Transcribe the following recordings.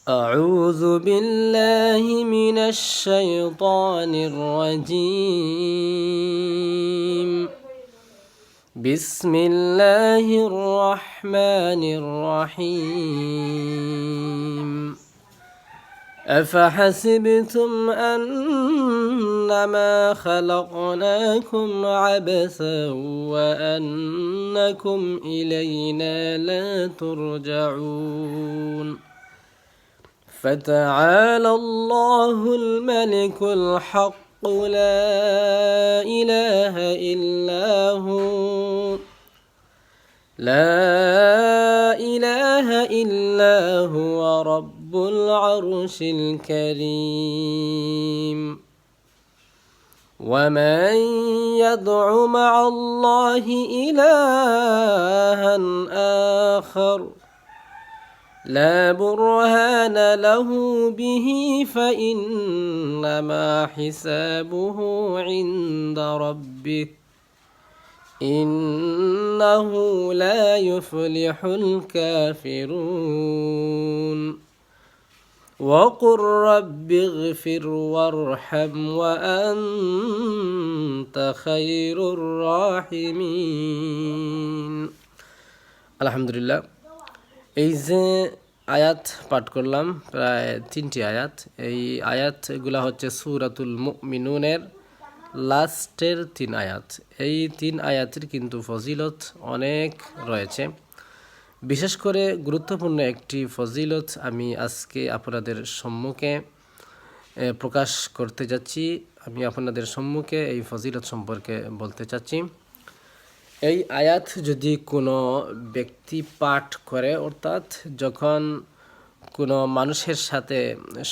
أعوذ بالله من الشيطان الرجيم. بسم الله الرحمن الرحيم. أفحسبتم أنما خلقناكم عبثا وأنكم إلينا لا ترجعون فتعالى الله الملك الحق لا إله إلا هو رب العرش الكريم. ومن يدع مع الله إلها آخر لا برهان له به فإنما حسابه عند ربه إنه لا يفلح الكافرون. وقل رب اغفر وارحم وأنت خير الراحمين. الحمد لله. এই যে আয়াত পাঠ করলাম প্রায় 3টি আয়াত, এই আয়াতগুলো হচ্ছে সূরাতুল মুমিনুনের লাস্টের 3 আয়াত। এই 3 আয়াতের কিন্তু ফজিলত অনেক রয়েছে। বিশেষ করে গুরুত্বপূর্ণ একটি ফজিলত আমি আজকে আপনাদের সম্মুখে প্রকাশ করতে যাচ্ছি। আমি আপনাদের সম্মুখে এই ফজিলত সম্পর্কে বলতে চাচ্ছি। এই আয়াত যদি কোনো ব্যক্তি পাঠ করে, অর্থাৎ যখন কোনো মানুষের সাথে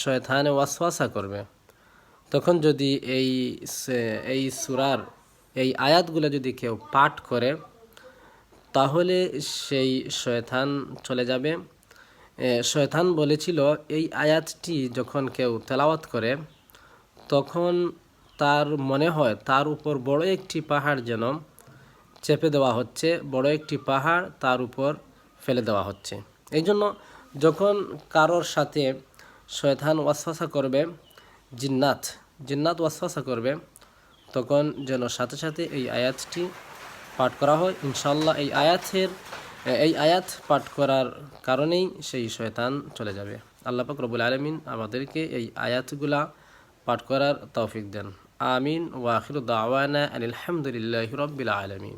শয়তানে ওয়াসওয়াসা করবে, তখন যদি এই সূরার এই আয়াতগুলো যদি কেউ পাঠ করে, তাহলে সেই শয়তান চলে যাবে। শয়তান বলেছিল এই আয়াতটি যখন কেউ তেলাওয়াত করে, তখন তার মনে হয় তার উপর বড় একটি পাহাড় যেন চেপে দেওয়া হচ্ছে, বড় একটি পাহাড় তার উপর ফেলে দেওয়া হচ্ছে। এই জন্য যখন কারোর সাথে শয়তান ওয়াসওয়াসা করবে, জিন্নাত ওয়াসওয়াসা করবে, তখন যেন সাথে সাথে এই আয়াতটি পাঠ করা হয়। ইনশাআল্লাহ এই আয়াত পাঠ করার কারণেই সেই শয়তান চলে যাবে। আল্লাহ পাক রব্বুল আলামিন আমাদেরকে এই আয়াতগুলা পাঠ করার তৌফিক দেন। আমিন ওয়া আখিরু দাওয়ানা আলহামদুলিল্লাহি রাব্বিল আলামিন।